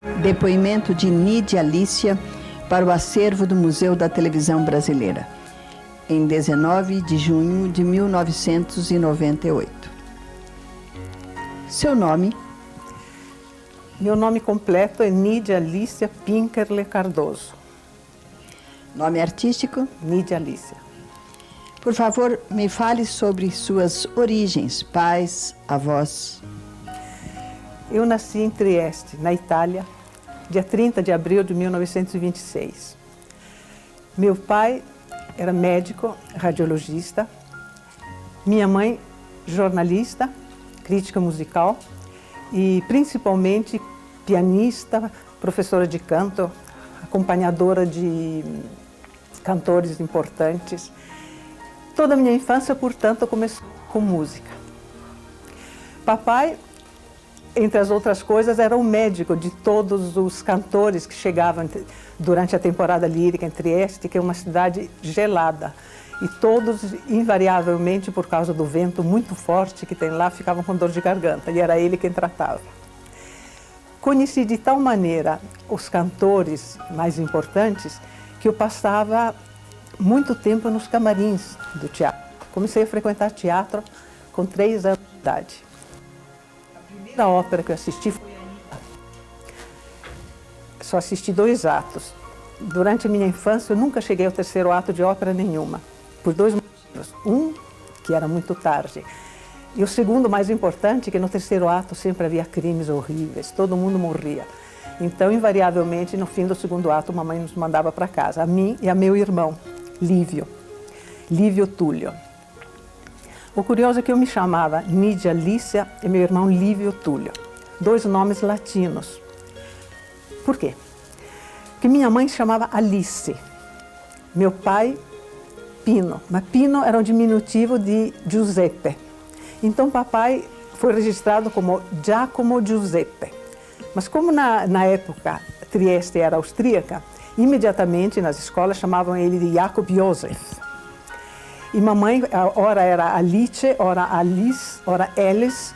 Depoimento de Nidia Alicia para o acervo do Museu da Televisão Brasileira, em 19 de junho de 1998. Seu nome? Meu nome completo é Nidia Alicia Pinkerle Cardoso. Nome artístico? Nidia Alicia. Por favor, me fale sobre suas origens, pais, avós. Eu nasci em Trieste, na Itália, dia 30 de abril de 1926. Meu pai era médico, radiologista. Minha mãe, jornalista, crítica musical e principalmente pianista, professora de canto, acompanhadora de cantores importantes. Toda a minha infância, portanto, começou com música. Papai, entre as outras coisas, era o médico de todos os cantores que chegavam durante a temporada lírica em Trieste, que é uma cidade gelada. E todos, invariavelmente, por causa do vento muito forte que tem lá, ficavam com dor de garganta, e era ele quem tratava. Conheci de tal maneira os cantores mais importantes que eu passava muito tempo nos camarins do teatro. Comecei a frequentar teatro com 3 anos de idade. A primeira ópera que eu assisti foi a Aida. Só assisti 2 atos. Durante a minha infância, eu nunca cheguei ao 3º ato de ópera nenhuma, por 2 motivos. Um, que era muito tarde, e o segundo, mais importante, que no 3º ato sempre havia crimes horríveis, todo mundo morria. Então, invariavelmente, no fim do 2º ato, mamãe nos mandava para casa, a mim e a meu irmão, Lívio Túlio. O curioso é que eu me chamava Nidia Alicia e meu irmão Lívio Túlio, 2 nomes latinos. Por quê? Porque minha mãe se chamava Alice, meu pai Pino, mas Pino era um diminutivo de Giuseppe. Então papai foi registrado como Giacomo Giuseppe. Mas como na época Trieste era austríaca, imediatamente nas escolas chamavam ele de Jacob Josef. E mamãe, ora era Alice, ora Alice, ora Alice.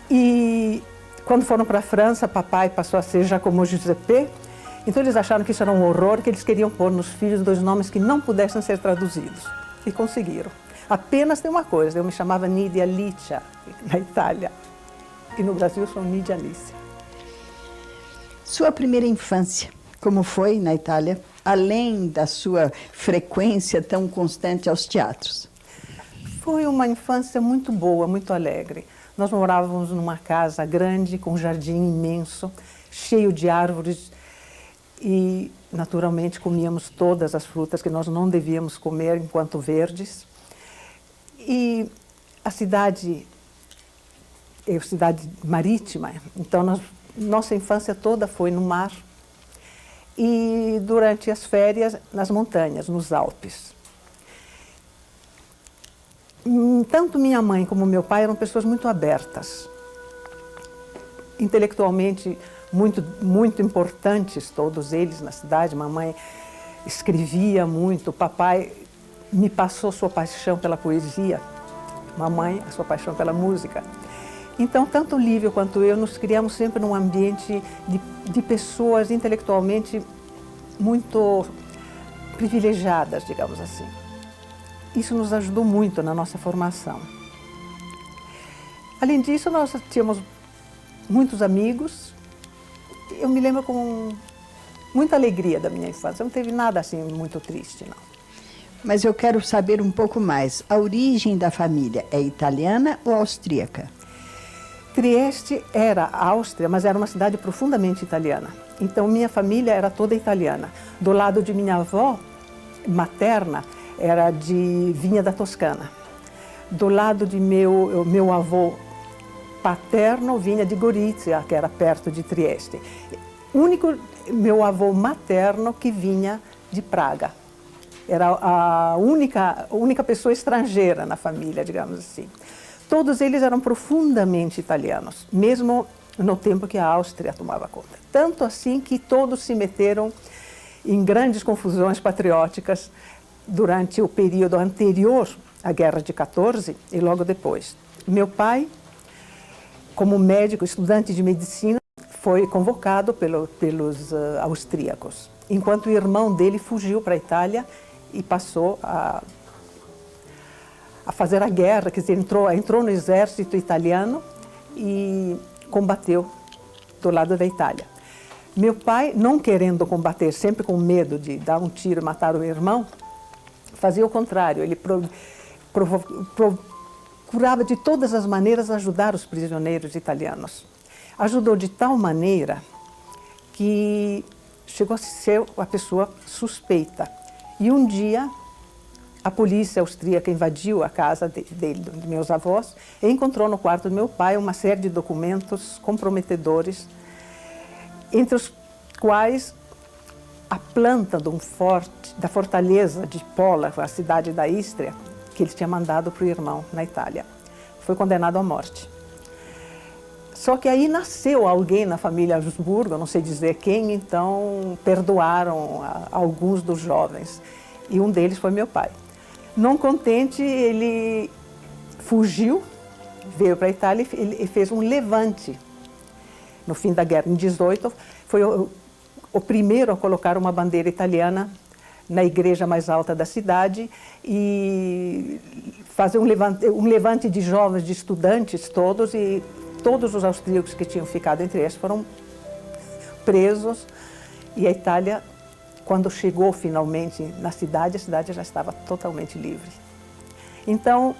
E quando foram para a França, papai passou a ser Giacomo Giuseppe. Então eles acharam que isso era um horror, que eles queriam pôr nos filhos 2 nomes que não pudessem ser traduzidos. E conseguiram. Apenas tem uma coisa, eu me chamava Nidia Alicia na Itália. E no Brasil sou Nidia Alicia. Sua primeira infância, como foi na Itália, além da sua frequência tão constante aos teatros? Foi uma infância muito boa, muito alegre. Nós morávamos numa casa grande, com um jardim imenso, cheio de árvores e, naturalmente, comíamos todas as frutas que nós não devíamos comer enquanto verdes. E a cidade é cidade marítima, então nossa infância toda foi no mar e durante as férias nas montanhas, nos Alpes. Tanto minha mãe como meu pai eram pessoas muito abertas, intelectualmente muito importantes, todos eles na cidade. Mamãe escrevia muito, papai me passou sua paixão pela poesia, mamãe a sua paixão pela música. Então, tanto o Lívio quanto eu nos criamos sempre num ambiente de pessoas intelectualmente muito privilegiadas, digamos assim. Isso nos ajudou muito na nossa formação. Além disso, nós tínhamos muitos amigos. Eu me lembro com muita alegria da minha infância. Não teve nada assim muito triste, não. Mas eu quero saber um pouco mais. A origem da família é italiana ou austríaca? Trieste era Áustria, mas era uma cidade profundamente italiana. Então, minha família era toda italiana. Do lado de minha avó materna, era de Vinha da Toscana. Do lado de meu avô paterno, vinha de Gorizia, que era perto de Trieste. Único meu avô materno que vinha de Praga. Era a única pessoa estrangeira na família, digamos assim. Todos eles eram profundamente italianos, mesmo no tempo que a Áustria tomava conta. Tanto assim que todos se meteram em grandes confusões patrióticas durante o período anterior à Guerra de 14 e logo depois. Meu pai, como médico, estudante de medicina, foi convocado pelos austríacos, enquanto o irmão dele fugiu para a Itália e passou a fazer a guerra, quer dizer, entrou no exército italiano e combateu do lado da Itália. Meu pai, não querendo combater, sempre com medo de dar um tiro e matar o irmão, fazia o contrário. Ele procurava de todas as maneiras ajudar os prisioneiros italianos. Ajudou de tal maneira que chegou a ser uma pessoa suspeita. E um dia, a polícia austríaca invadiu a casa de meus avós e encontrou no quarto do meu pai uma série de documentos comprometedores, entre os quais a planta da fortaleza de Pola, a cidade da Istria, que ele tinha mandado para o irmão na Itália. Foi condenado à morte. Só que aí nasceu alguém na família Habsburgo, não sei dizer quem, então perdoaram alguns dos jovens. E um deles foi meu pai. Não contente, ele fugiu, veio para a Itália e fez um levante. No fim da guerra, em 18, foi o primeiro a colocar uma bandeira italiana na igreja mais alta da cidade e fazer um levante de jovens, de estudantes todos, e todos os austríacos que tinham ficado entre eles foram presos. E a Itália, quando chegou finalmente na cidade, a cidade já estava totalmente livre. Então,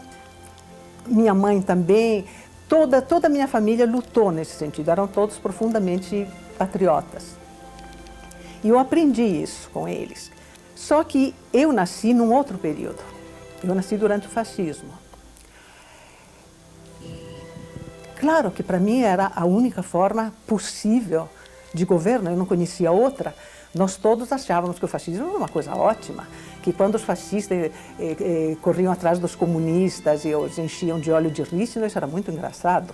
minha mãe também, toda a minha família lutou nesse sentido, eram todos profundamente patriotas. E eu aprendi isso com eles. Só que eu nasci num outro período. Eu nasci durante o fascismo. Claro que para mim era a única forma possível de governo, eu não conhecia outra. Nós todos achávamos que o fascismo era uma coisa ótima, que quando os fascistas corriam atrás dos comunistas e os enchiam de óleo de rícino, isso era muito engraçado.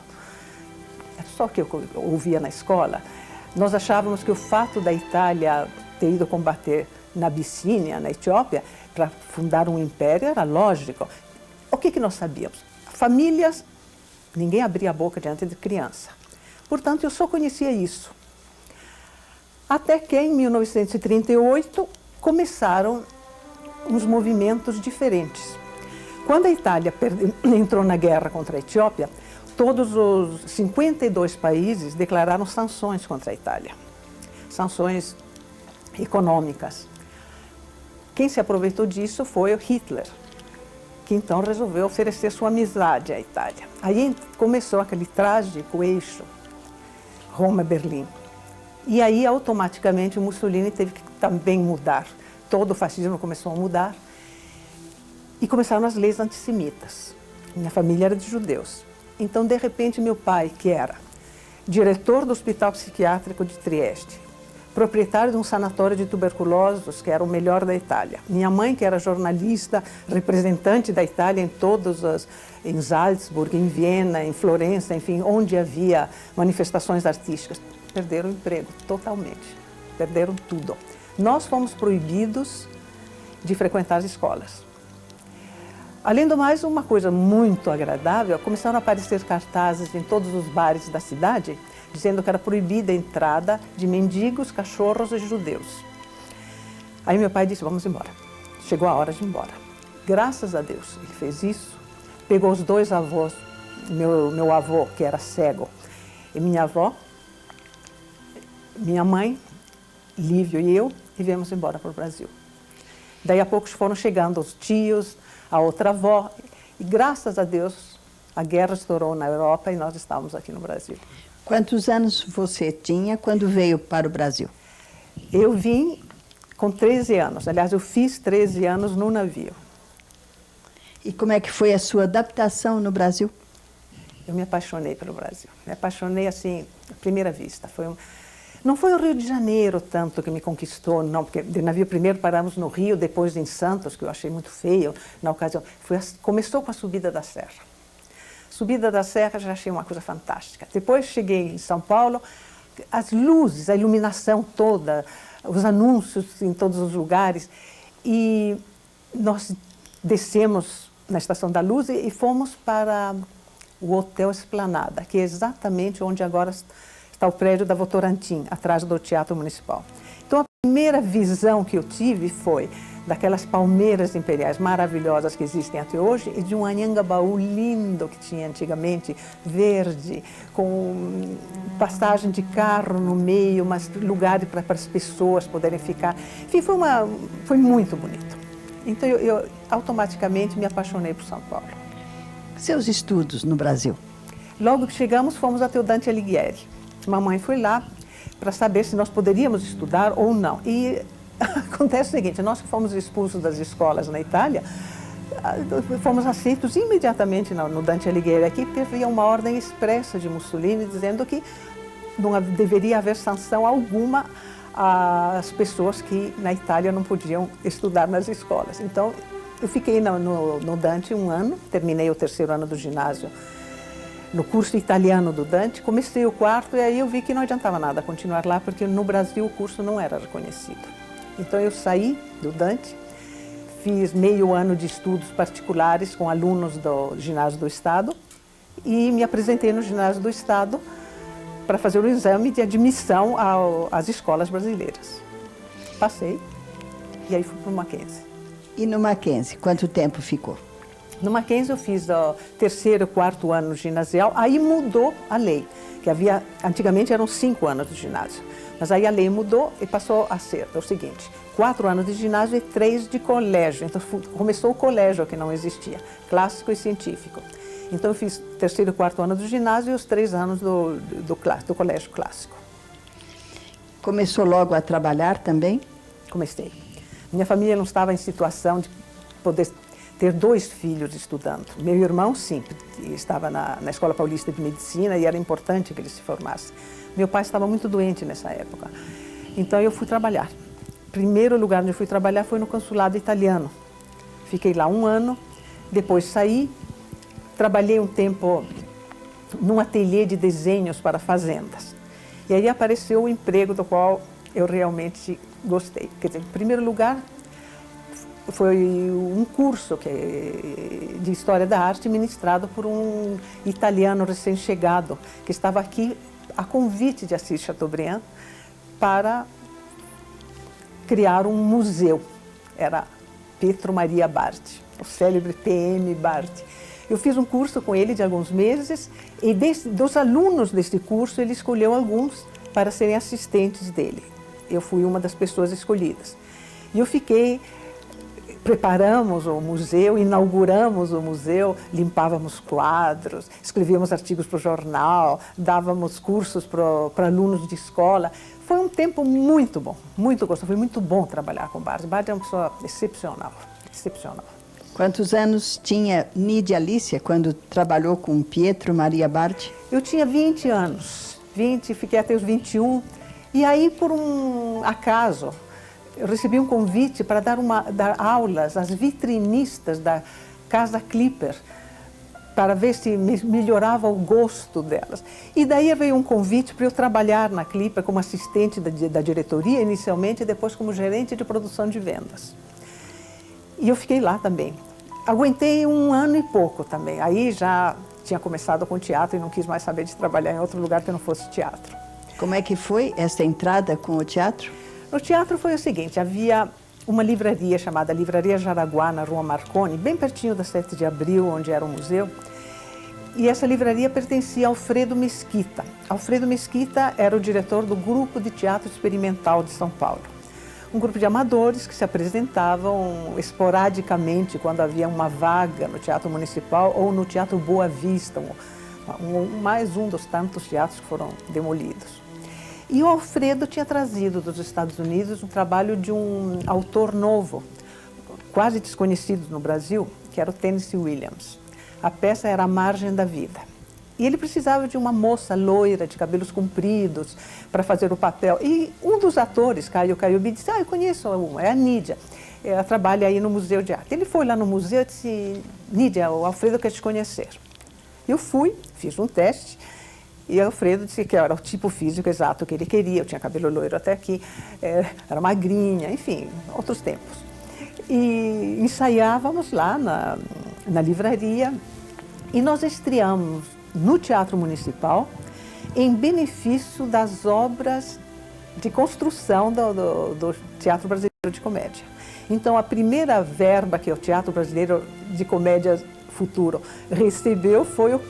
É só que eu ouvia na escola. Nós achávamos que o fato da Itália ter ido combater na Abissínia, na Etiópia, para fundar um império, era lógico. O que nós sabíamos? Famílias, ninguém abria a boca diante de criança. Portanto, eu só conhecia isso. Até que, em 1938, começaram uns movimentos diferentes. Quando a Itália entrou na guerra contra a Etiópia, todos os 52 países declararam sanções contra a Itália. Sanções econômicas. Quem se aproveitou disso foi o Hitler, que então resolveu oferecer sua amizade à Itália. Aí começou aquele trágico eixo Roma-Berlim. E aí, automaticamente, o Mussolini teve que também mudar. Todo o fascismo começou a mudar. E começaram as leis antissemitas. Minha família era de judeus. Então, de repente, meu pai, que era diretor do Hospital Psiquiátrico de Trieste, proprietário de um sanatório de tuberculosos, que era o melhor da Itália. Minha mãe, que era jornalista, representante da Itália em Salzburg, em Viena, em Florença, enfim, onde havia manifestações artísticas, perderam o emprego totalmente, perderam tudo. Nós fomos proibidos de frequentar as escolas. Além do mais, uma coisa muito agradável, começaram a aparecer cartazes em todos os bares da cidade, dizendo que era proibida a entrada de mendigos, cachorros e judeus. Aí meu pai disse, vamos embora. Chegou a hora de ir embora. Graças a Deus, ele fez isso, pegou os dois avós, meu avô, que era cego, e minha avó, minha mãe, Lívio e eu, e viemos embora para o Brasil. Daí a pouco foram chegando os tios, a outra avó, e graças a Deus a guerra estourou na Europa e nós estávamos aqui no Brasil. Quantos anos você tinha quando veio para o Brasil? Eu vim com 13 anos, aliás, eu fiz 13 anos no navio. E como é que foi a sua adaptação no Brasil? Eu me apaixonei pelo Brasil, me apaixonei assim, à primeira vista. Não foi o Rio de Janeiro tanto que me conquistou, não, porque de navio primeiro paramos no Rio, depois em Santos, que eu achei muito feio na ocasião. Começou com a subida da serra. Subida da serra já achei uma coisa fantástica. Depois cheguei em São Paulo, as luzes, a iluminação toda, os anúncios em todos os lugares. E nós descemos na Estação da Luz e fomos para o Hotel Esplanada, que é exatamente onde agora está o prédio da Votorantim, atrás do Teatro Municipal. Então, a primeira visão que eu tive foi daquelas palmeiras imperiais maravilhosas que existem até hoje e de um Anhangabaú lindo que tinha antigamente, verde, com passagem de carro no meio, mas lugares para as pessoas poderem ficar. Enfim, foi muito bonito. Então, eu automaticamente me apaixonei por São Paulo. Seus estudos no Brasil? Logo que chegamos, fomos até o Dante Alighieri. Mamãe foi lá para saber se nós poderíamos estudar ou não. E acontece o seguinte, nós que fomos expulsos das escolas na Itália, fomos aceitos imediatamente no Dante Alighieri aqui, porque havia uma ordem expressa de Mussolini dizendo que não deveria haver sanção alguma às pessoas que na Itália não podiam estudar nas escolas. Então, eu fiquei no Dante um ano, terminei o terceiro ano do ginásio no curso italiano do Dante, comecei o quarto e aí eu vi que não adiantava nada continuar lá, porque no Brasil o curso não era reconhecido. Então eu saí do Dante, fiz meio ano de estudos particulares com alunos do Ginásio do Estado e me apresentei no Ginásio do Estado para fazer o exame de admissão às escolas brasileiras. Passei e aí fui para o Mackenzie. E no Mackenzie, quanto tempo ficou? No Mackenzie eu fiz o terceiro e quarto ano ginasial, aí mudou a lei, que antigamente eram 5 anos de ginásio, mas aí a lei mudou e passou a ser o seguinte, 4 anos de ginásio e 3 de colégio, então começou o colégio que não existia, clássico e científico. Então eu fiz terceiro e quarto ano do ginásio e os 3 anos do colégio clássico. Começou logo a trabalhar também? Comecei. Minha família não estava em situação de poder ter 2 filhos estudando. Meu irmão, sim, estava na Escola Paulista de Medicina e era importante que ele se formasse. Meu pai estava muito doente nessa época. Então eu fui trabalhar. O primeiro lugar onde eu fui trabalhar foi no consulado italiano. Fiquei lá 1 ano, depois saí, trabalhei um tempo num ateliê de desenhos para fazendas. E aí apareceu o emprego do qual eu realmente gostei. Quer dizer, em primeiro lugar, foi um curso de História da Arte ministrado por um italiano recém-chegado, que estava aqui a convite de Assis Chateaubriand para criar um museu. Era Pietro Maria Barti, o célebre PM Barti. Eu fiz um curso com ele de alguns meses e dos alunos deste curso ele escolheu alguns para serem assistentes dele. Eu fui uma das pessoas escolhidas. E eu preparamos o museu, inauguramos o museu, limpávamos quadros, escrevíamos artigos para o jornal, dávamos cursos para alunos de escola. Foi um tempo muito bom, muito gostoso, foi muito bom trabalhar com Barti. Barti é uma pessoa excepcional, excepcional. Quantos anos tinha Nídia Alicia quando trabalhou com Pietro Maria Barti? Eu tinha 20 anos, fiquei até os 21, e aí por um acaso, eu recebi um convite para dar aulas às vitrinistas da Casa Clipper, para ver se melhorava o gosto delas. E daí veio um convite para eu trabalhar na Clipper como assistente da diretoria, inicialmente, e depois como gerente de produção de vendas. E eu fiquei lá também. Aguentei 1 ano e pouco também. Aí já tinha começado com teatro e não quis mais saber de trabalhar em outro lugar que não fosse teatro. Como é que foi essa entrada com o teatro? No teatro foi o seguinte, havia uma livraria chamada Livraria Jaraguá, na Rua Marconi, bem pertinho da 7 de Abril, onde era o museu. E essa livraria pertencia a Alfredo Mesquita. Alfredo Mesquita era o diretor do Grupo de Teatro Experimental de São Paulo. Um grupo de amadores que se apresentavam esporadicamente quando havia uma vaga no Teatro Municipal ou no Teatro Boa Vista, mais um dos tantos teatros que foram demolidos. E o Alfredo tinha trazido dos Estados Unidos um trabalho de um autor novo, quase desconhecido no Brasil, que era o Tennessee Williams. A peça era A Margem da Vida. E ele precisava de uma moça loira, de cabelos compridos, para fazer o papel. E um dos atores, Caio Caiubi, disse, eu conheço uma, é a Nídia. Ela trabalha aí no Museu de Arte. Ele foi lá no museu e disse, Nídia, o Alfredo quer te conhecer. Eu fui, fiz um teste, e o Alfredo disse que era o tipo físico exato que ele queria. Eu tinha cabelo loiro até aqui, era magrinha, enfim, outros tempos. E ensaiávamos lá na livraria e nós estreamos no Teatro Municipal em benefício das obras de construção do Teatro Brasileiro de Comédia. Então, a primeira verba que o Teatro Brasileiro de Comédia Futuro recebeu foi o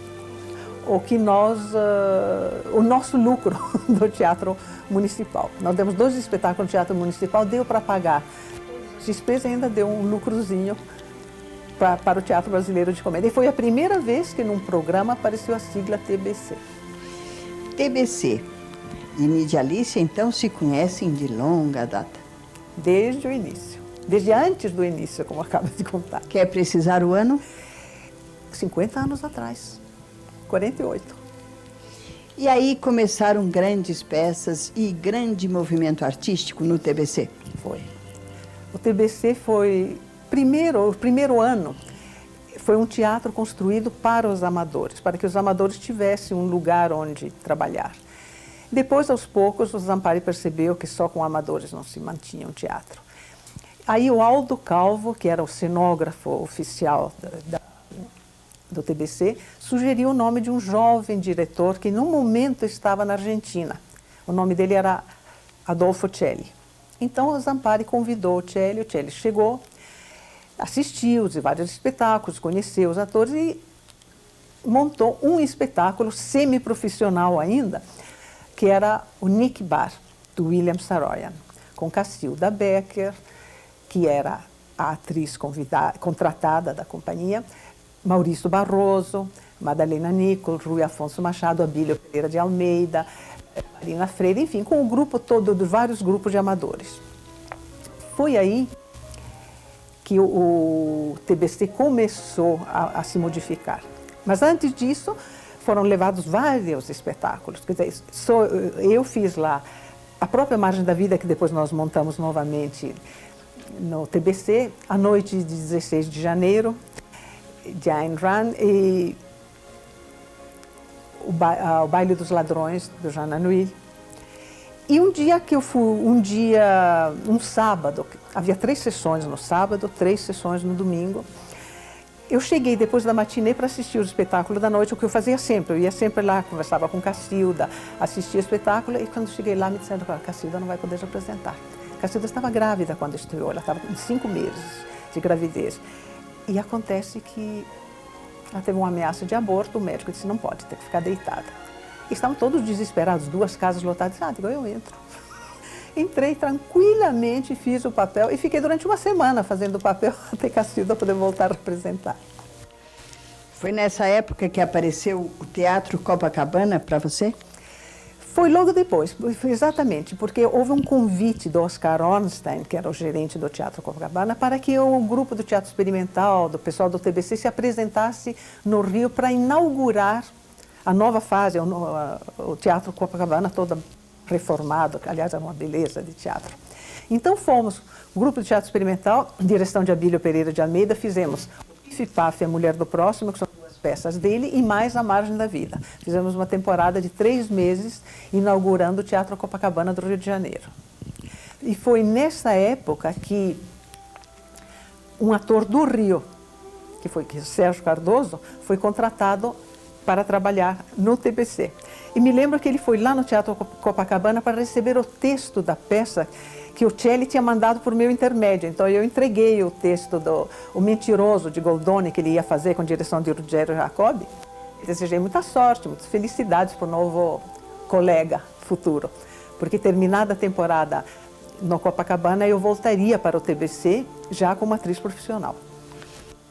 nosso lucro do Teatro Municipal. Nós demos 2 espetáculos no Teatro Municipal, deu para pagar as despesas e ainda deu um lucrozinho para o Teatro Brasileiro de Comédia. E foi a primeira vez que num programa apareceu a sigla TBC. TBC e Nidia Alicia, então, se conhecem de longa data? Desde o início. Desde antes do início, como acaba de contar. Quer precisar o ano? 50 anos atrás. 48. E aí começaram grandes peças e grande movimento artístico no TBC? Foi. O TBC foi, o primeiro ano, foi um teatro construído para os amadores, para que os amadores tivessem um lugar onde trabalhar. Depois, aos poucos, o Zampari percebeu que só com amadores não se mantinha um teatro. Aí o Aldo Calvo, que era o cenógrafo oficial do TBC, sugeriu o nome de um jovem diretor que, no momento, estava na Argentina. O nome dele era Adolfo Celli. Então, o Zampari convidou o Celli chegou, assistiu vários espetáculos, conheceu os atores e montou um espetáculo semi-profissional ainda, que era o Nick Bar, do William Saroyan, com Cacilda Becker, que era a atriz contratada da companhia, Maurício Barroso, Madalena Nicol, Rui Afonso Machado, Abílio Pereira de Almeida, Marina Freire, enfim, com o grupo todo, dos vários grupos de amadores. Foi aí que o TBC começou a se modificar. Mas antes disso, foram levados vários espetáculos. Quer dizer, eu fiz lá a própria Margem da Vida, que depois nós montamos novamente no TBC, a noite de 16 de janeiro, de Ayn Rand, e o Baile dos Ladrões, do Jean Anouilh. E um dia que eu fui, um sábado, havia 3 sessões no sábado, 3 sessões no domingo. Eu cheguei depois da matinê para assistir o espetáculo da noite, o que eu fazia sempre. Eu ia sempre lá, conversava com Cacilda, assistia o espetáculo, e quando cheguei lá me disseram que a Cacilda não vai poder apresentar. Cacilda estava grávida quando estreou, ela estava com 5 meses de gravidez. E acontece que ela teve uma ameaça de aborto, o médico disse, não pode, tem que ficar deitada. E estavam todos desesperados, 2 casas lotadas, digo, eu entro. Entrei tranquilamente, fiz o papel e fiquei durante uma semana fazendo o papel até Cacilda poder voltar a representar. Foi nessa época que apareceu o Teatro Copacabana para você? Foi logo depois, foi exatamente, porque houve um convite do Oscar Ornstein, que era o gerente do Teatro Copacabana, para que o grupo do Teatro Experimental, do pessoal do TBC, se apresentasse no Rio para inaugurar a nova fase, o Teatro Copacabana todo reformado, que aliás é uma beleza de teatro. Então fomos, o grupo do Teatro Experimental, direção de Abílio Pereira de Almeida, fizemos o Pif Paf e a Mulher do Próximo, que são 2 peças dele, e mais A Margem da Vida. Fizemos uma temporada de 3 meses, inaugurando o Teatro Copacabana do Rio de Janeiro. E foi nessa época que um ator do Rio, que foi Sérgio Cardoso, foi contratado para trabalhar no TBC. E me lembro que ele foi lá no Teatro Copacabana para receber o texto da peça que o Celli tinha mandado por meu intermédio. Então eu entreguei o texto do O Mentiroso, de Goldoni, que ele ia fazer com direção de Ruggiero Jacobi. Desejei muita sorte, muitas felicidades para o novo colega futuro. Porque terminada a temporada no Copacabana, eu voltaria para o TBC já como atriz profissional.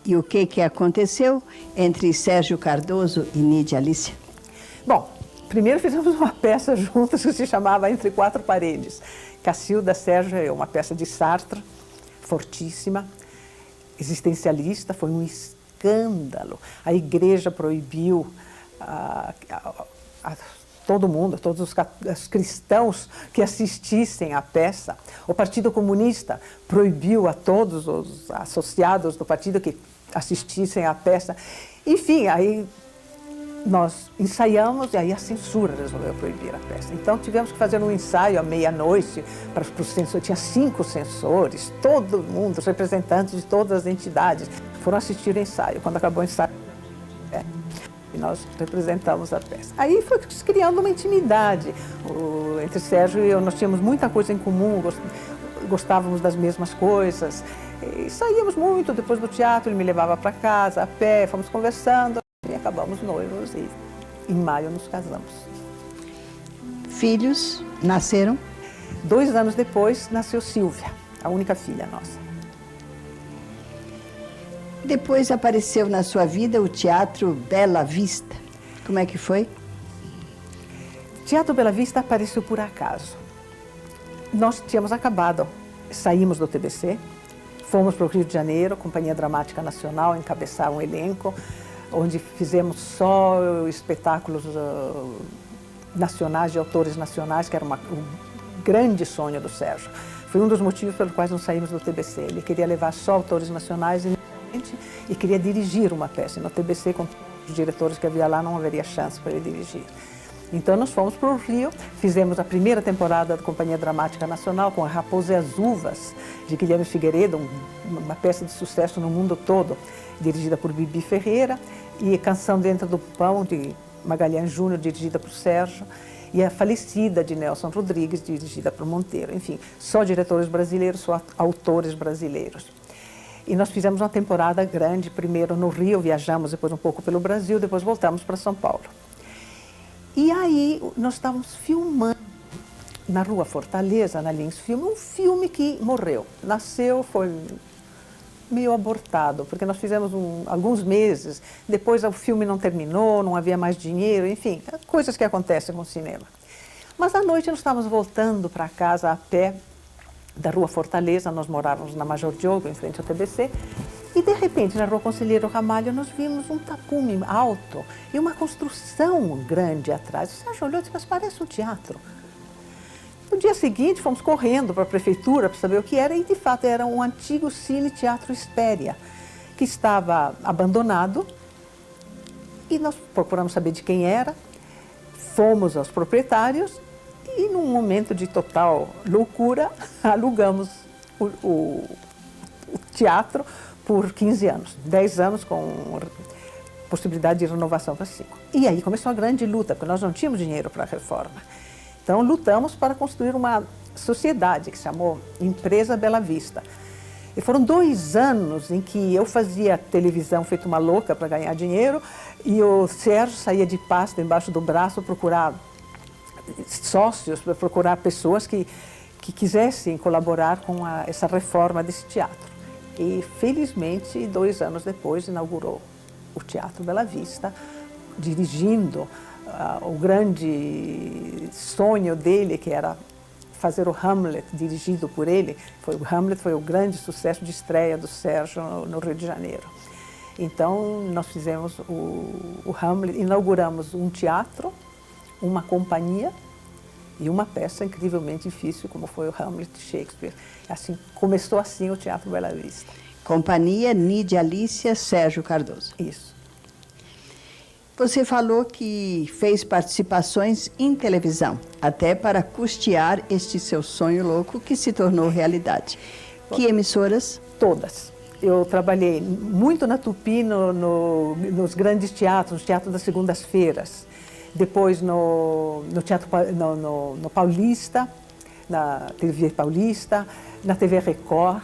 E o que aconteceu entre Sérgio Cardoso e Nidia Alicia? Bom, primeiro fizemos uma peça juntas que se chamava Entre Quatro Paredes. Cacilda, Sérgio e eu, uma peça de Sartre, fortíssima, existencialista, foi um escândalo. A igreja proibiu todo mundo, todos os cristãos que assistissem à peça. O Partido Comunista proibiu a todos os associados do partido que assistissem à peça. Enfim, aí nós ensaiamos e aí a censura resolveu proibir a peça. Então tivemos que fazer um ensaio à meia-noite para os censores. Tinha 5 censores, todo mundo, representantes de todas as entidades, foram assistir o ensaio. Quando acabou o ensaio, e nós representamos a peça. Aí foi se criando uma intimidade entre Sérgio e eu. Nós tínhamos muita coisa em comum, gostávamos das mesmas coisas. E saíamos muito depois do teatro, ele me levava para casa a pé, fomos conversando e acabamos noivos e em maio nos casamos. Filhos nasceram? 2 anos depois nasceu Silvia, a única filha nossa. Depois apareceu na sua vida o Teatro Bela Vista. Como é que foi? Teatro Bela Vista apareceu por acaso. Nós tínhamos acabado, saímos do TBC, fomos para o Rio de Janeiro, Companhia Dramática Nacional, encabeçar um elenco, onde fizemos só espetáculos nacionais, de autores nacionais, que era um grande sonho do Sérgio. Foi um dos motivos pelos quais não saímos do TBC. Ele queria levar só autores nacionais e queria dirigir uma peça. No TBC, com os diretores que havia lá, não haveria chance para ele dirigir. Então nós fomos para o Rio, fizemos a primeira temporada da Companhia Dramática Nacional com A Raposa e as Uvas, de Guilherme Figueiredo, uma peça de sucesso no mundo todo, dirigida por Bibi Ferreira, e Canção Dentro do Pão, de Magalhães Júnior, dirigida por Sérgio, e A Falecida, de Nelson Rodrigues, dirigida por Monteiro. Enfim, só diretores brasileiros, só autores brasileiros. E nós fizemos uma temporada grande, primeiro no Rio, viajamos depois um pouco pelo Brasil, depois voltamos para São Paulo. E aí nós estávamos filmando na Rua Fortaleza, na Lins Filme, um filme que morreu. Nasceu, foi meio abortado, porque nós fizemos alguns meses, depois o filme não terminou, não havia mais dinheiro, enfim, coisas que acontecem com o cinema. Mas à noite nós estávamos voltando para casa a pé da Rua Fortaleza, nós morávamos na Major Diogo, em frente ao TBC, e de repente na Rua Conselheiro Ramalho nós vimos um tapume alto e uma construção grande atrás. O Sérgio olhou e disse, mas parece um teatro. No dia seguinte fomos correndo para a prefeitura para saber o que era e de fato era um antigo Cine Teatro Espéria, que estava abandonado e nós procuramos saber de quem era, fomos aos proprietários e num momento de total loucura alugamos o teatro por 15 anos, 10 anos com possibilidade de renovação para 5. E aí começou a grande luta, porque nós não tínhamos dinheiro para a reforma. Então lutamos para construir uma sociedade que se chamou Empresa Bela Vista. E foram 2 anos em que eu fazia televisão feito uma louca para ganhar dinheiro e o Sérgio saía de pasta embaixo do braço procurar sócios, para procurar pessoas que quisessem colaborar com essa reforma desse teatro. E, felizmente, 2 anos depois, inaugurou o Teatro Bela Vista, dirigindo o grande sonho dele, que era fazer o Hamlet, dirigido por ele. O Hamlet foi o grande sucesso de estreia do Sérgio no Rio de Janeiro. Então, nós fizemos o Hamlet, inauguramos um teatro, uma companhia e uma peça incrivelmente difícil, como foi o Hamlet de Shakespeare. Assim, começou assim o Teatro Bela Vista. Companhia Nídia Alicia Sérgio Cardoso. Isso. Você falou que fez participações em televisão, até para custear este seu sonho louco que se tornou realidade. Que emissoras? Todas. Eu trabalhei muito na Tupi, nos grandes teatros, no Teatro das Segundas-Feiras. Depois no Teatro no Paulista, na TV Paulista, na TV Record.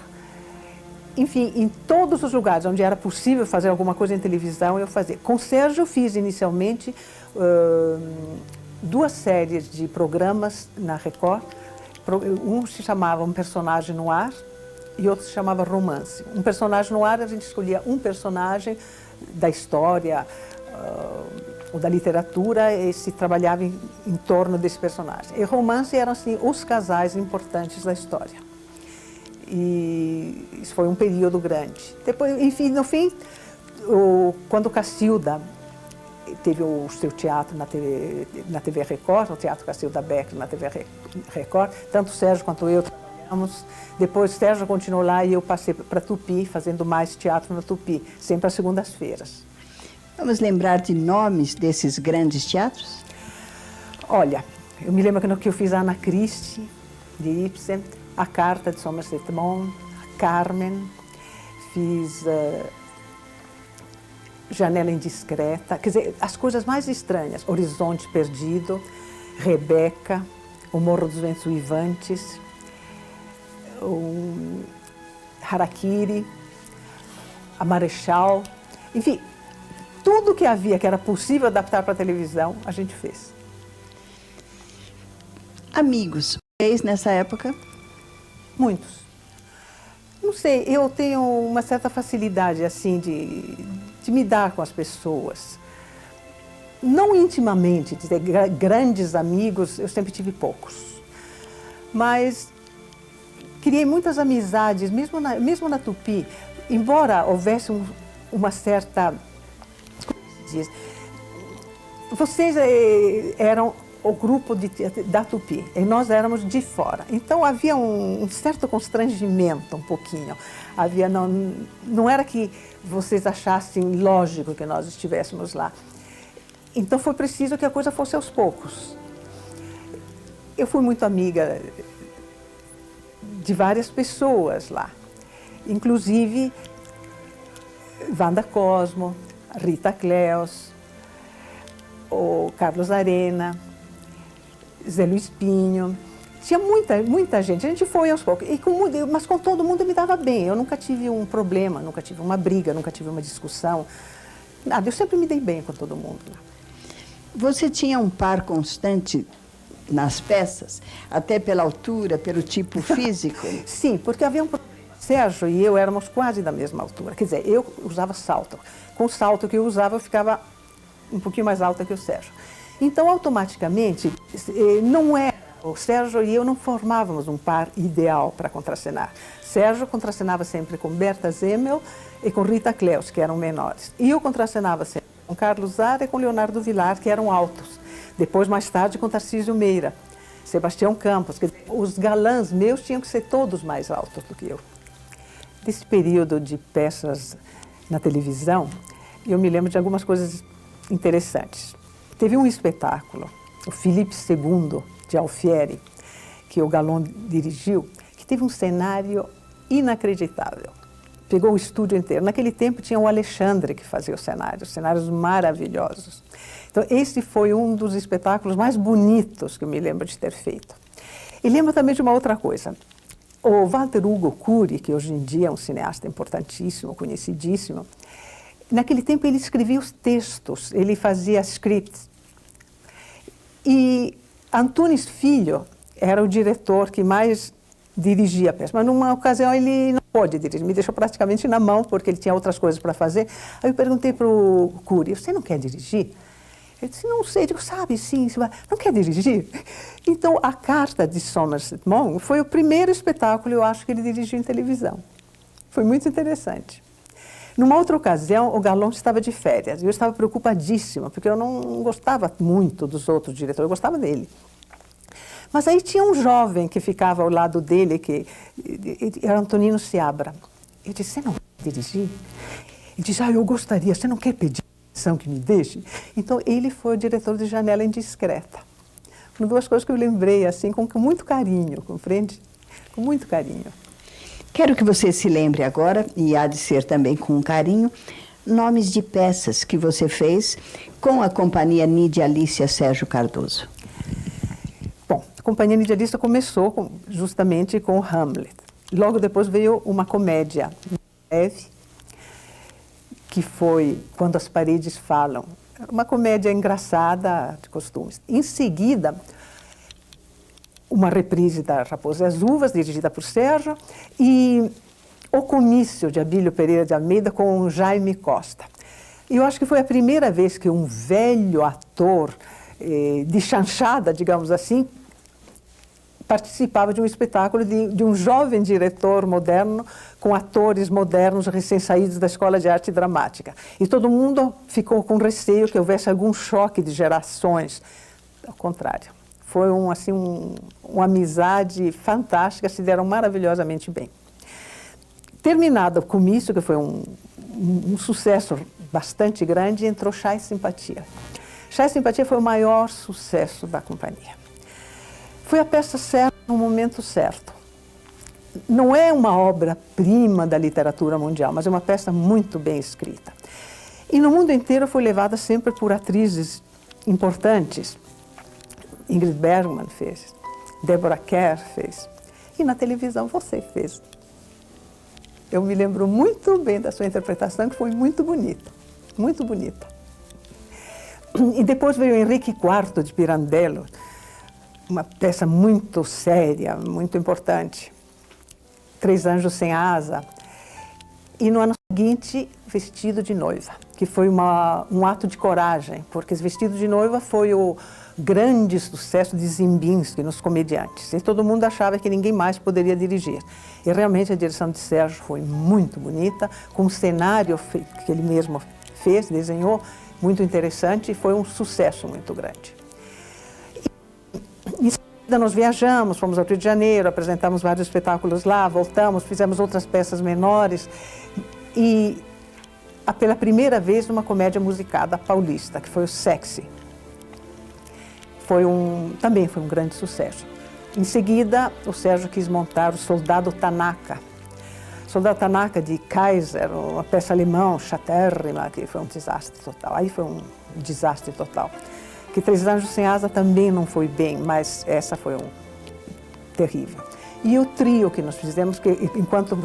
Enfim, em todos os lugares onde era possível fazer alguma coisa em televisão, eu fazia. Com o Sérgio, eu fiz inicialmente 2 séries de programas na Record. Um se chamava Um Personagem no Ar e outro se chamava Romance. Um Personagem no Ar, a gente escolhia um personagem da história ou da literatura e se trabalhava em torno desse personagem. E Romance eram assim, os casais importantes da história. E isso foi um período grande. Depois, enfim, no fim, quando Cacilda teve o seu teatro na TV Record, o Teatro Cacilda Becker na TV Record, tanto o Sérgio quanto eu trabalhamos. Depois o Sérgio continuou lá e eu passei para Tupi, fazendo mais teatro na Tupi, sempre às segundas-feiras. Vamos lembrar de nomes desses grandes teatros? Olha, eu me lembro que eu fiz a Ana Christie, de Ibsen, A Carta, de Somerset Maugham, Carmen, fiz Janela Indiscreta, quer dizer, as coisas mais estranhas. Horizonte Perdido, Rebeca, O Morro dos Ventos Uivantes, o Harakiri, a Marechal, enfim, tudo que havia que era possível adaptar para a televisão, a gente fez. Amigos, fez nessa época? Muitos. Não sei, eu tenho uma certa facilidade assim de me dar com as pessoas. Não intimamente, dizer, grandes amigos, eu sempre tive poucos. Mas criei muitas amizades, mesmo na Tupi, embora houvesse uma certa... Como se diz? Vocês eram o grupo da Tupi, e nós éramos de fora. Então havia um certo constrangimento, um pouquinho. Não era que vocês achassem lógico que nós estivéssemos lá. Então foi preciso que a coisa fosse aos poucos. Eu fui muito amiga de várias pessoas lá, inclusive Wanda Cosmo, Rita Cleos, o Carlos Arena, Zé Luiz Pinho. Tinha muita gente, a gente foi aos poucos, mas com todo mundo eu me dava bem. Eu nunca tive um problema, nunca tive uma briga, nunca tive uma discussão, nada, eu sempre me dei bem com todo mundo. Você tinha um par constante nas peças, até pela altura, pelo tipo físico? Sim, porque havia um problema. Sérgio e eu éramos quase da mesma altura, quer dizer, eu usava salto. Com o salto que eu usava, eu ficava um pouquinho mais alta que o Sérgio. Então, automaticamente, o Sérgio e eu não formávamos um par ideal para contracenar. Sérgio contracenava sempre com Berta Zemel e com Rita Cleos, que eram menores. E eu contracenava sempre com Carlos Zara e com Leonardo Vilar, que eram altos. Depois, mais tarde, com Tarcísio Meira, Sebastião Campos. Os galãs meus tinham que ser todos mais altos do que eu. Desse período de peças na televisão, eu me lembro de algumas coisas interessantes. Teve um espetáculo, o Felipe II, de Alfieri, que o Galon dirigiu, que teve um cenário inacreditável. Pegou o estúdio inteiro. Naquele tempo tinha o Alexandre que fazia os cenários maravilhosos. Então esse foi um dos espetáculos mais bonitos que eu me lembro de ter feito. E lembro também de uma outra coisa. O Walter Hugo Cury, que hoje em dia é um cineasta importantíssimo, conhecidíssimo, naquele tempo ele escrevia os textos, ele fazia scripts. E Antunes Filho era o diretor que mais dirigia a peça, mas numa ocasião ele não pôde dirigir, me deixou praticamente na mão, porque ele tinha outras coisas para fazer. Aí eu perguntei para o Cury, você não quer dirigir? Ele disse, não sei. Eu digo, sabe, sim, não quer dirigir? Então, A Carta de Somerset Maugham foi o primeiro espetáculo, eu acho, que ele dirigiu em televisão. Foi muito interessante. Numa outra ocasião, o Galon estava de férias, e eu estava preocupadíssima, porque eu não gostava muito dos outros diretores, eu gostava dele. Mas aí tinha um jovem que ficava ao lado dele, que era Antonino Seabra. Eu disse, você não quer dirigir? Ele disse, eu gostaria, você não quer pedir permissão que me deixe? Então, ele foi o diretor de Janela Indiscreta. Foram duas coisas que eu lembrei, assim, com muito carinho, compreende? Com muito carinho. Quero que você se lembre agora, e há de ser também com carinho, nomes de peças que você fez com a companhia Nídia Alicia Sérgio Cardoso. Bom, a companhia Nídia Alicia começou justamente com Hamlet. Logo depois veio uma comédia breve, que foi Quando as Paredes Falam. Uma comédia engraçada, de costumes. Em seguida, uma reprise da Raposa e as Uvas, dirigida por Sérgio, e O Comício, de Abílio Pereira de Almeida, com Jaime Costa. E eu acho que foi a primeira vez que um velho ator de chanchada, digamos assim, participava de um espetáculo de um jovem diretor moderno com atores modernos recém-saídos da Escola de Arte Dramática. E todo mundo ficou com receio que houvesse algum choque de gerações. Ao contrário. Foi uma amizade fantástica, se deram maravilhosamente bem. Terminado o Comício, que foi um sucesso bastante grande, entrou Chá e Simpatia. Chá e Simpatia foi o maior sucesso da companhia. Foi a peça certa no momento certo. Não é uma obra-prima da literatura mundial, mas é uma peça muito bem escrita. E no mundo inteiro eu fui levada sempre por atrizes importantes. Ingrid Bergman fez, Deborah Kerr fez. E na televisão você fez. Eu me lembro muito bem da sua interpretação, que foi muito bonita. Muito bonita. E depois veio Henrique IV de Pirandello, uma peça muito séria, muito importante. Três Anjos Sem Asa. E no ano seguinte, Vestido de Noiva, que foi um ato de coragem, porque esse Vestido de Noiva foi o grande sucesso de Ziembinski nos Comediantes. E todo mundo achava que ninguém mais poderia dirigir. E realmente a direção de Sérgio foi muito bonita, com um cenário que ele mesmo fez, desenhou, muito interessante, e foi um sucesso muito grande. Em seguida nós viajamos, fomos ao Rio de Janeiro, apresentamos vários espetáculos lá, voltamos, fizemos outras peças menores e pela primeira vez numa comédia musicada paulista, que foi o Sexy. Também foi um grande sucesso. Em seguida, o Sérgio quis montar o Soldado Tanaka. Soldado Tanaka de Kaiser, uma peça alemã, chatérrima, que foi um desastre total. Aí foi um desastre total. Que Três Anjos Sem Asa também não foi bem, mas essa foi terrível. E o trio que nós fizemos, que enquanto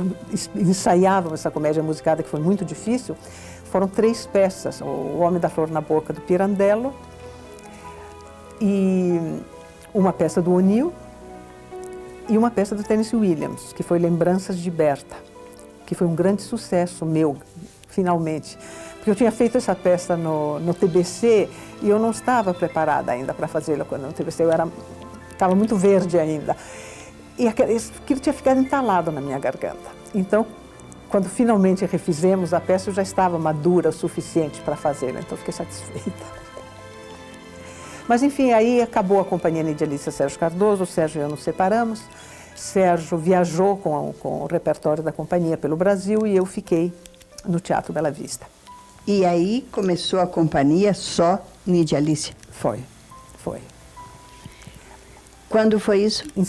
ensaiávamos essa comédia musicada, que foi muito difícil, foram 3 peças. O Homem da Flor na Boca, do Pirandello, e uma peça do O'Neill, e uma peça do Tennessee Williams, que foi Lembranças de Berta, que foi um grande sucesso meu, finalmente. Porque eu tinha feito essa peça no TBC e eu não estava preparada ainda para fazê-la no TBC, eu estava muito verde ainda. E aquilo tinha ficado entalado na minha garganta. Então, quando finalmente refizemos a peça, eu já estava madura o suficiente para fazê-la, então fiquei satisfeita. Mas, enfim, aí acabou a companhia Nidialícia Sérgio Cardoso, o Sérgio e eu nos separamos. Sérgio viajou com o repertório da companhia pelo Brasil e eu fiquei no Teatro Bela Vista. E aí começou a companhia só Nidialícia? Foi. Quando foi isso? Em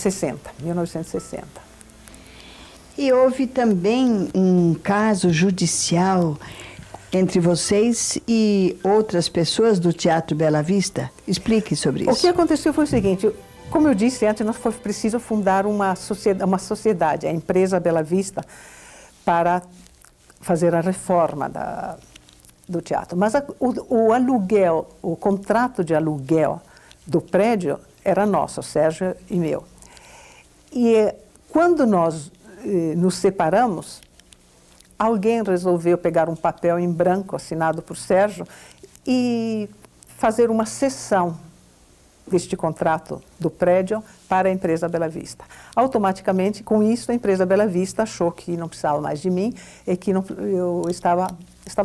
1960. E houve também um caso judicial entre vocês e outras pessoas do Teatro Bela Vista? Explique sobre isso. O que aconteceu foi o seguinte, como eu disse antes, nós foi preciso fundar uma sociedade, a empresa Bela Vista, para fazer a reforma do teatro. Mas o aluguel, o contrato de aluguel do prédio era nosso, Sérgio e meu. E quando nós nos separamos, alguém resolveu pegar um papel em branco assinado por Sérgio e fazer uma cessão deste contrato do prédio para a empresa Bela Vista. Automaticamente, com isso, a empresa Bela Vista achou que não precisava mais de mim e que eu estava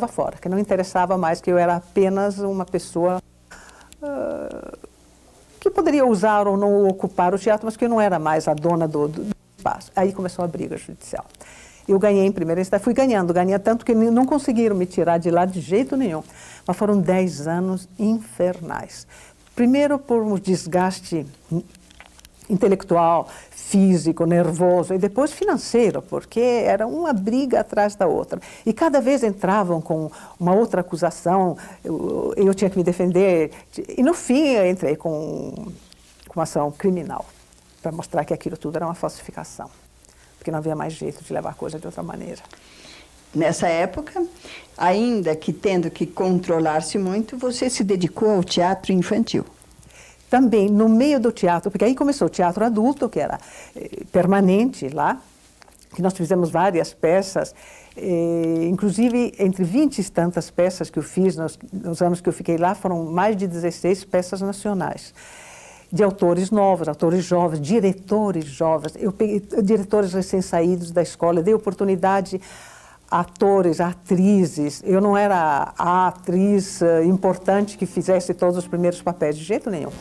fora, que não interessava mais, que eu era apenas uma pessoa que poderia usar ou não ocupar o teatro, mas que eu não era mais a dona do espaço. Aí começou a briga judicial. Eu ganhei em primeira instância, fui ganhando tanto que não conseguiram me tirar de lá de jeito nenhum. Mas foram 10 anos infernais. Primeiro por um desgaste intelectual, físico, nervoso, e depois financeiro, porque era uma briga atrás da outra. E cada vez entravam com uma outra acusação, eu tinha que me defender. E no fim eu entrei com uma ação criminal, para mostrar que aquilo tudo era uma falsificação. Porque não havia mais jeito de levar a coisa de outra maneira. Nessa época, ainda que tendo que controlar-se muito, você se dedicou ao teatro infantil. Também, no meio do teatro, porque aí começou o teatro adulto, que era permanente lá, que nós fizemos várias peças, inclusive entre 20 e tantas peças que eu fiz nos anos que eu fiquei lá, foram mais de 16 peças nacionais. De autores novos, autores jovens, diretores jovens. Eu peguei diretores recém-saídos da escola, dei oportunidade a atores, a atrizes. Eu não era a atriz importante que fizesse todos os primeiros papéis, de jeito nenhum.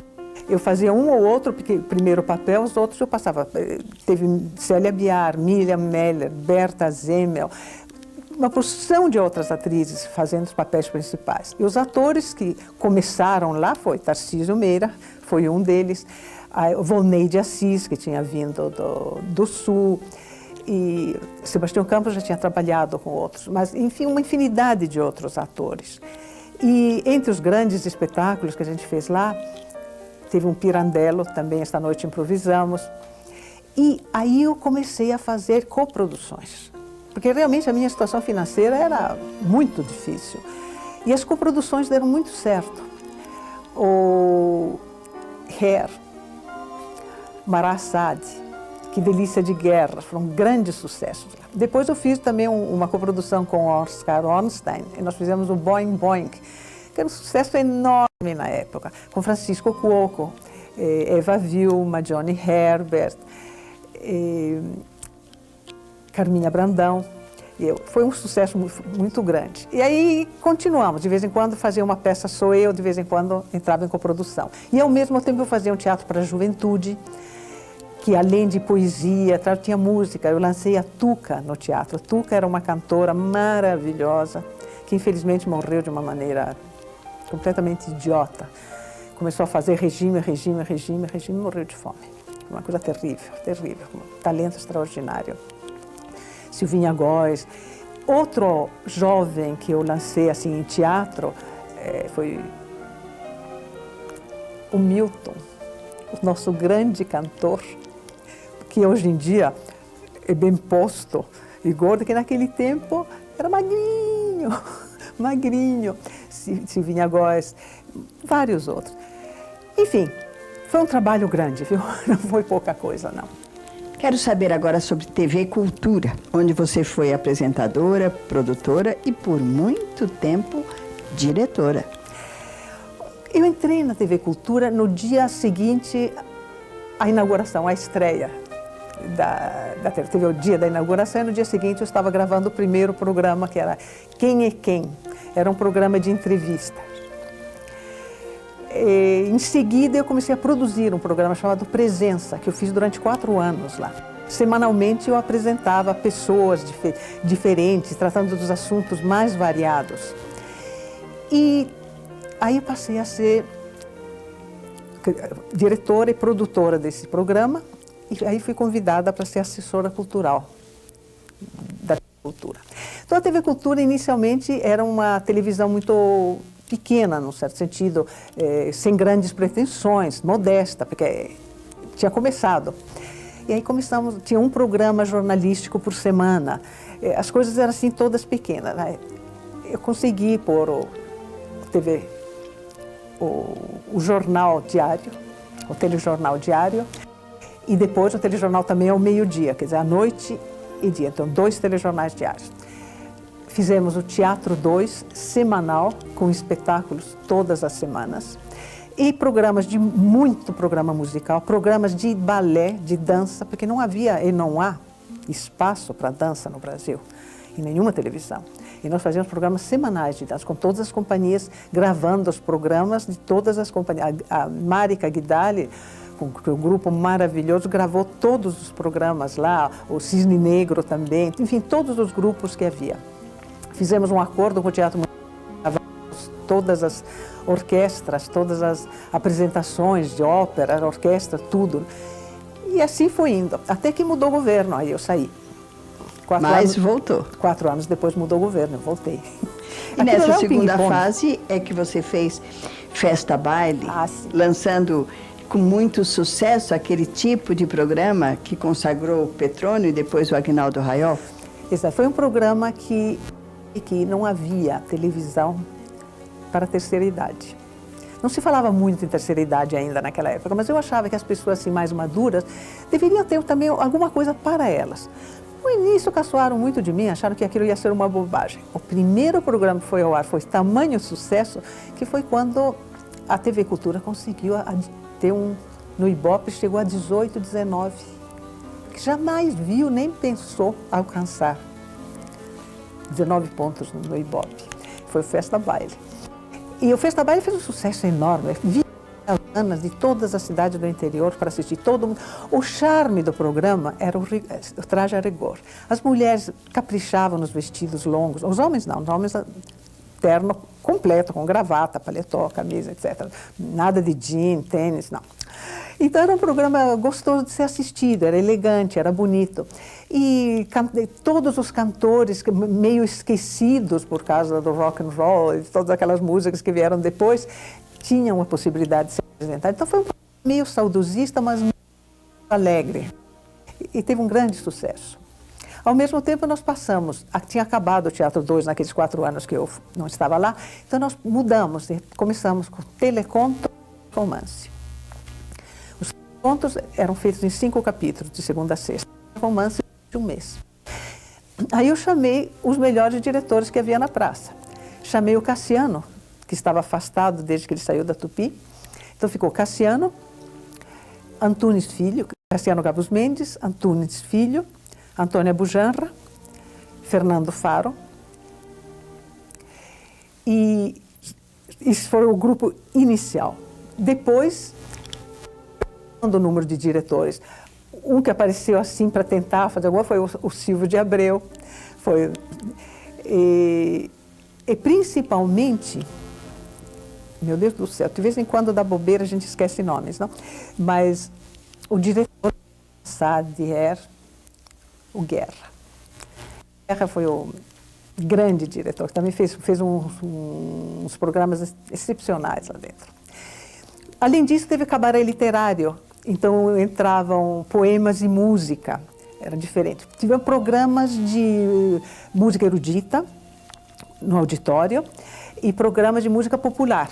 Eu fazia um ou outro primeiro papel, os outros eu passava. Teve Célia Biar, Miriam Meller, Berta Zemel, uma porção de outras atrizes fazendo os papéis principais. E os atores que começaram lá foi Tarcísio Meira, foi um deles, a Volney de Assis, que tinha vindo do Sul, e Sebastião Campos já tinha trabalhado com outros, mas, enfim, uma infinidade de outros atores. E entre os grandes espetáculos que a gente fez lá, teve um Pirandello, também esta noite improvisamos. E aí eu comecei a fazer coproduções, porque realmente a minha situação financeira era muito difícil. E as coproduções deram muito certo. O Hair, Mará Assad, Que Delícia de Guerra, foram grandes sucessos. Depois eu fiz também uma coprodução com Oscar Ornstein, e nós fizemos o Boing Boing, que era um sucesso enorme na época, com Francisco Cuoco, Eva Vilma, Johnny Herbert, Carminha Brandão. Foi um sucesso muito grande. E aí continuamos, de vez em quando fazia uma peça só eu, de vez em quando entrava em coprodução. E ao mesmo tempo eu fazia um teatro para a juventude, que além de poesia, tinha música. Eu lancei a Tuca no teatro. A Tuca era uma cantora maravilhosa, que infelizmente morreu de uma maneira completamente idiota. Começou a fazer regime e morreu de fome. Uma coisa terrível, terrível, um talento extraordinário. Silvinha Góes. Outro jovem que eu lancei assim em teatro foi o Milton, o nosso grande cantor, que hoje em dia é bem posto e gordo, que naquele tempo era magrinho, magrinho. Silvinha Góes, vários outros. Enfim, foi um trabalho grande, viu? Não foi pouca coisa, não. Quero saber agora sobre TV Cultura, onde você foi apresentadora, produtora e, por muito tempo, diretora. Eu entrei na TV Cultura no dia seguinte à inauguração, à estreia da TV. Teve o dia da inauguração e no dia seguinte eu estava gravando o primeiro programa, que era Quem é Quem? Era um programa de entrevista. Em seguida, eu comecei a produzir um programa chamado Presença, que eu fiz durante 4 anos lá. Semanalmente, eu apresentava pessoas diferentes, tratando dos assuntos mais variados. E aí eu passei a ser diretora e produtora desse programa, e aí fui convidada para ser assessora cultural da TV Cultura. Então, a TV Cultura, inicialmente, era uma televisão muito pequena, num certo sentido, sem grandes pretensões, modesta, porque tinha começado. E aí começamos, tinha um programa jornalístico por semana, as coisas eram assim todas pequenas, né? Eu consegui pôr o jornal diário, o telejornal diário, e depois o telejornal também ao meio-dia, quer dizer, à noite e dia, então 2 telejornais diários. Fizemos o Teatro 2, semanal, com espetáculos todas as semanas. E programas muito programa musical, programas de balé, de dança, porque não havia e não há espaço para dança no Brasil, em nenhuma televisão. E nós fazíamos programas semanais de dança, com todas as companhias, gravando os programas de todas as companhias. A Marica Guidali, com um grupo maravilhoso, gravou todos os programas lá, o Cisne Negro também, enfim, todos os grupos que havia. Fizemos um acordo com o Teatro Municipal, todas as orquestras, todas as apresentações de ópera, orquestra, tudo. E assim foi indo, até que mudou o governo, aí eu saí. Mas voltou. 4 anos depois mudou o governo, eu voltei. E nessa segunda fase é que você fez Festa Baile, lançando com muito sucesso aquele tipo de programa que consagrou o Petrônio e depois o Aguinaldo Raiol? Exato, foi um programa que não havia televisão para a terceira idade. Não se falava muito em terceira idade ainda naquela época, mas eu achava que as pessoas assim, mais maduras deveriam ter também alguma coisa para elas. No início caçoaram muito de mim, acharam que aquilo ia ser uma bobagem. O primeiro programa que foi ao ar foi tamanho sucesso, que foi quando a TV Cultura conseguiu ter no Ibope, chegou a 18, 19, que jamais viu nem pensou alcançar 19 pontos no Ibope. Foi o Festa Baile. E o Festa Baile fez um sucesso enorme. Vi anas de todas as cidades do interior para assistir todo mundo. O charme do programa era o traje a rigor. As mulheres caprichavam nos vestidos longos. Os homens não, os homens terno completo, com gravata, paletó, camisa, etc. Nada de jean, tênis, não. Então era um programa gostoso de ser assistido, era elegante, era bonito. E todos os cantores meio esquecidos por causa do rock and roll e todas aquelas músicas que vieram depois, tinham a possibilidade de ser apresentados. Então foi um programa meio saudosista, mas muito alegre. E teve um grande sucesso. Ao mesmo tempo, nós passamos, tinha acabado o Teatro 2 naqueles 4 anos que eu não estava lá, então nós mudamos, começamos com teleconto e romance. Os contos eram feitos em 5 capítulos, de segunda a sexta, romance de um mês. Aí eu chamei os melhores diretores que havia na praça. Chamei o Cassiano, que estava afastado desde que ele saiu da Tupi. Então ficou Cassiano, Antunes Filho, Cassiano Gabus Mendes, Antunes Filho, Antônia Bujanra, Fernando Faro. E isso foi o grupo inicial. Depois, o número de diretores. Um que apareceu assim para tentar fazer alguma foi o Silvio de Abreu. E principalmente, meu Deus do céu, de vez em quando dá bobeira, a gente esquece nomes, não? Mas o diretor Sadier, o Guerra. Guerra foi o grande diretor, que também fez uns programas excepcionais lá dentro. Além disso, teve cabaré literário, então entravam poemas e música, era diferente. Tivemos programas de música erudita no auditório e programas de música popular.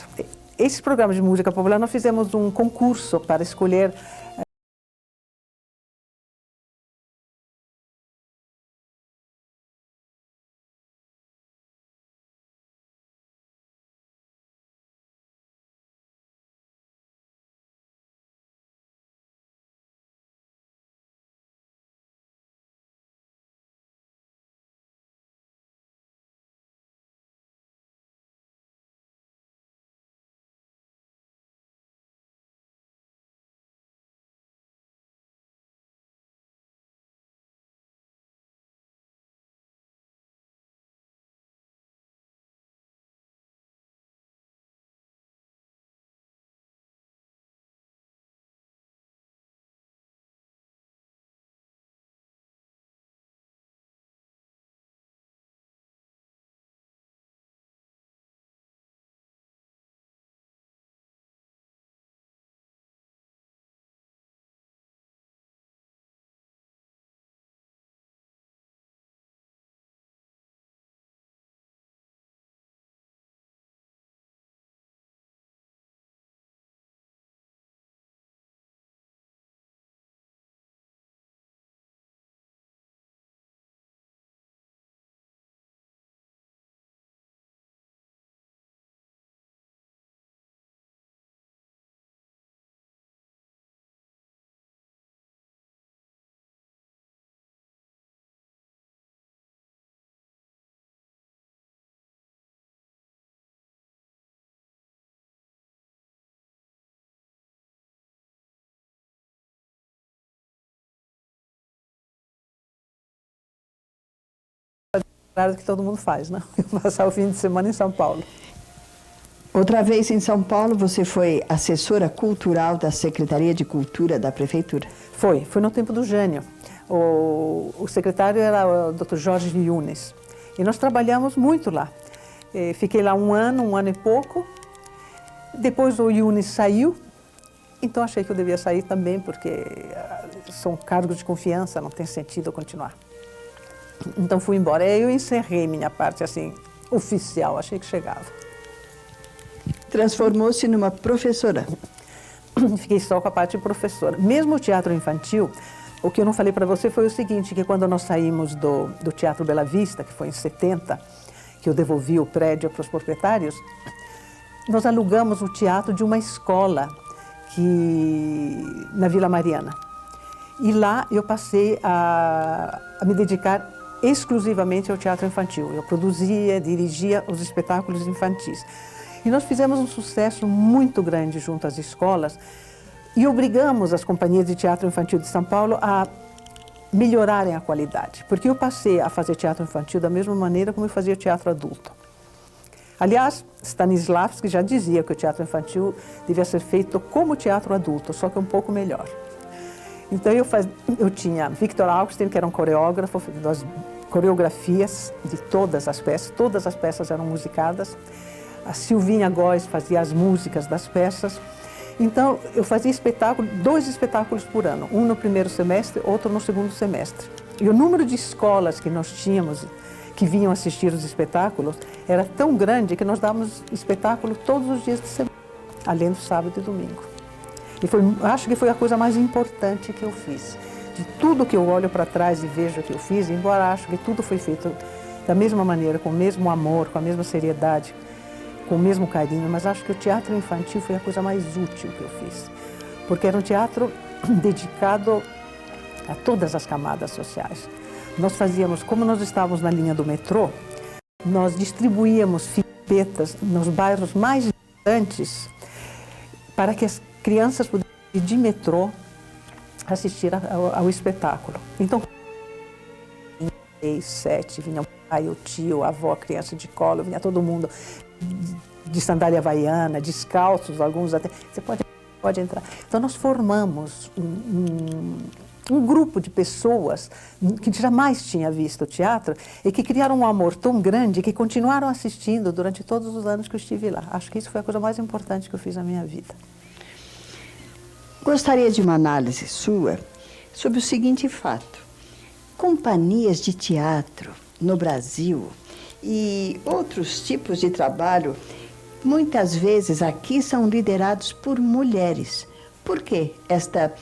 Esses programas de música popular, nós fizemos um concurso para escolher que todo mundo faz, né? Passar o fim de semana em São Paulo. Outra vez em São Paulo, você foi assessora cultural da Secretaria de Cultura da Prefeitura? Foi no tempo do Jânio. O secretário era o Dr. Jorge Yunes. E nós trabalhamos muito lá. Fiquei lá um ano e pouco. Depois o Yunes saiu, então achei que eu devia sair também, porque são cargos de confiança, não tem sentido eu continuar. Então fui embora. Aí eu encerrei minha parte assim, oficial, achei que chegava. Transformou-se numa professora. Fiquei só com a parte de professora. Mesmo o teatro infantil, o que eu não falei para você foi o seguinte, que quando nós saímos do Teatro Bela Vista, que foi em 70, que eu devolvi o prédio para os proprietários, nós alugamos o teatro de uma escola na Vila Mariana. E lá eu passei a me dedicar exclusivamente ao teatro infantil. Eu produzia, dirigia os espetáculos infantis. E nós fizemos um sucesso muito grande junto às escolas e obrigamos as companhias de teatro infantil de São Paulo a melhorarem a qualidade. Porque eu passei a fazer teatro infantil da mesma maneira como eu fazia teatro adulto. Aliás, Stanislavski já dizia que o teatro infantil devia ser feito como teatro adulto, só que um pouco melhor. Então eu tinha Victor Augustin, que era um coreógrafo das coreografias de todas as peças eram musicadas. A Silvinha Góes fazia as músicas das peças. Então eu fazia dois espetáculos por ano, um no primeiro semestre, outro no segundo semestre. E o número de escolas que nós tínhamos, que vinham assistir os espetáculos, era tão grande que nós dávamos espetáculo todos os dias de semana, além do sábado e domingo. E acho que foi a coisa mais importante que eu fiz. De tudo que eu olho para trás e vejo que eu fiz, embora acho que tudo foi feito da mesma maneira, com o mesmo amor, com a mesma seriedade, com o mesmo carinho, mas acho que o teatro infantil foi a coisa mais útil que eu fiz. Porque era um teatro dedicado a todas as camadas sociais. Nós fazíamos, como nós estávamos na linha do metrô, nós distribuíamos filetas nos bairros mais distantes para que as crianças pudessem ir de metrô assistir ao espetáculo. Então, 6, 7, vinha o pai, o tio, a avó, a criança de colo, vinha todo mundo de sandália havaiana, descalços, alguns até. Você pode entrar. Então, nós formamos um grupo de pessoas que jamais tinha visto teatro e que criaram um amor tão grande que continuaram assistindo durante todos os anos que eu estive lá. Acho que isso foi a coisa mais importante que eu fiz na minha vida. Gostaria de uma análise sua sobre o seguinte fato. Companhias de teatro no Brasil e outros tipos de trabalho, muitas vezes aqui são liderados por mulheres. Por que esta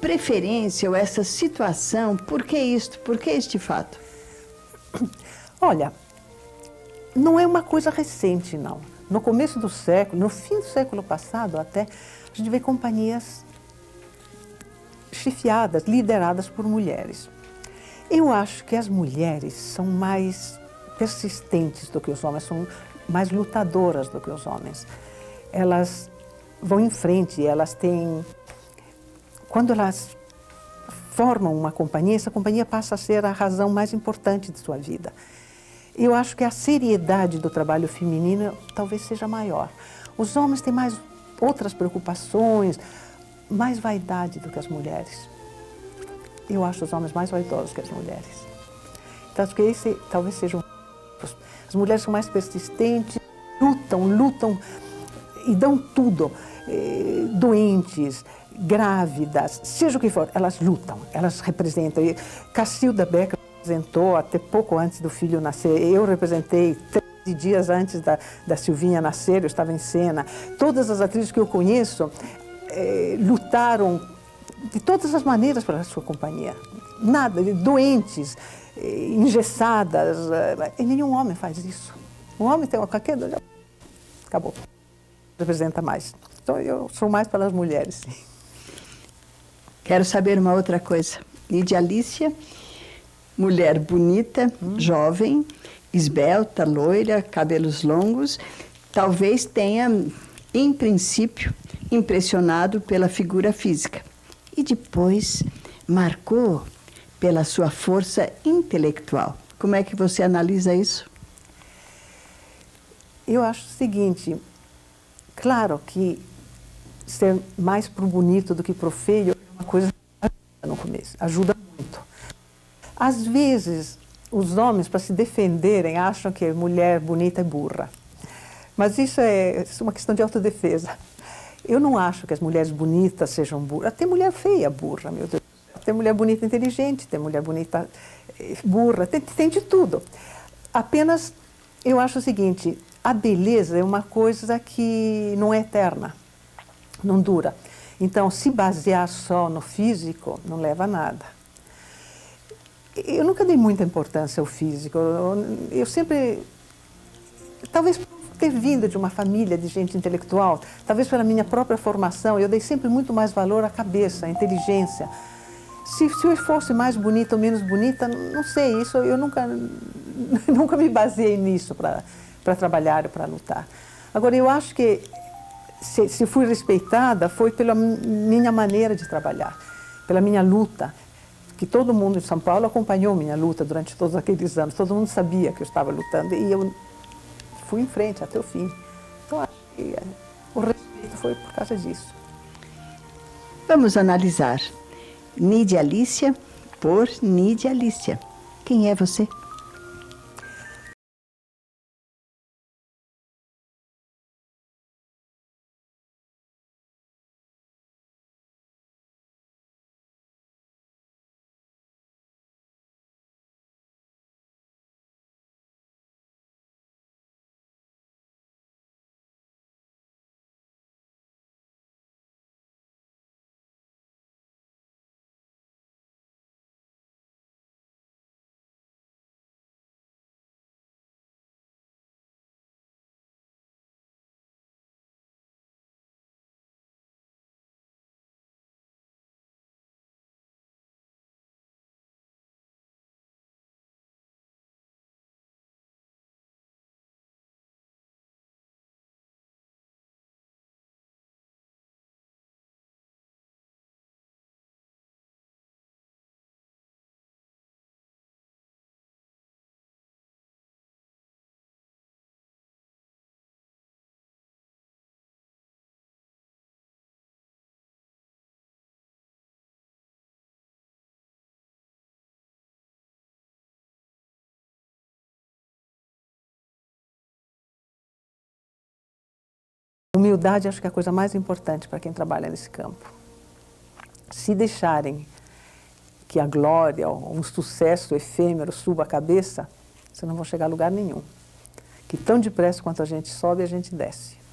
preferência ou essa situação? Por que isto? Por que este fato? Olha, não é uma coisa recente, não. No começo do século, no fim do século passado até, a gente vê companhias chefiadas, lideradas por mulheres. Eu acho que as mulheres são mais persistentes do que os homens, são mais lutadoras do que os homens. Elas vão em frente, elas têm... Quando elas formam uma companhia, essa companhia passa a ser a razão mais importante de sua vida. Eu acho que a seriedade do trabalho feminino talvez seja maior. Os homens têm mais outras preocupações, mais vaidade do que as mulheres. Eu acho os homens mais vaidosos que as mulheres. Então, acho que esse talvez seja As mulheres são mais persistentes, lutam e dão tudo. Doentes, grávidas, seja o que for, elas lutam, elas representam. E Cacilda Becker representou até pouco antes do filho nascer. Eu representei 13 dias antes da Silvinha nascer, eu estava em cena. Todas as atrizes que eu conheço lutaram de todas as maneiras para a sua companhia. Nada, doentes, engessadas. E nenhum homem faz isso. Um homem tem uma caqueta, acabou. Representa mais. Então eu sou mais pelas mulheres. Quero saber uma outra coisa. Lídia Alicia, mulher bonita, jovem, esbelta, loira, cabelos longos, talvez tenha, em princípio, impressionado pela figura física. E depois marcou pela sua força intelectual. Como é que você analisa isso? Eu acho o seguinte, claro que ser mais pro bonito do que pro feio é uma coisa que ajuda no começo, ajuda muito. Às vezes, os homens, para se defenderem, acham que mulher bonita é burra. Mas isso é uma questão de autodefesa. Eu não acho que as mulheres bonitas sejam burras. Tem mulher feia burra, meu Deus. Tem mulher bonita inteligente, tem mulher bonita burra, tem de tudo. Apenas, eu acho o seguinte, a beleza é uma coisa que não é eterna, não dura. Então, se basear só no físico, não leva a nada. Eu nunca dei muita importância ao físico. Eu sempre, talvez por ter vindo de uma família de gente intelectual, talvez pela minha própria formação, eu dei sempre muito mais valor à cabeça, à inteligência. Se eu fosse mais bonita ou menos bonita, não sei, isso eu nunca me baseei nisso para trabalhar, para lutar. Agora, eu acho que se fui respeitada foi pela minha maneira de trabalhar, pela minha luta, que todo mundo em São Paulo acompanhou minha luta durante todos aqueles anos, todo mundo sabia que eu estava lutando e eu fui em frente até o fim. Então, acho que o respeito foi por causa disso. Vamos analisar. Nídia Alicia por Nídia Alicia. Quem é você? Humildade acho que é a coisa mais importante para quem trabalha nesse campo. Se deixarem que a glória, um sucesso efêmero suba a cabeça, vocês não vão chegar a lugar nenhum. Que tão depressa quanto a gente sobe, a gente desce.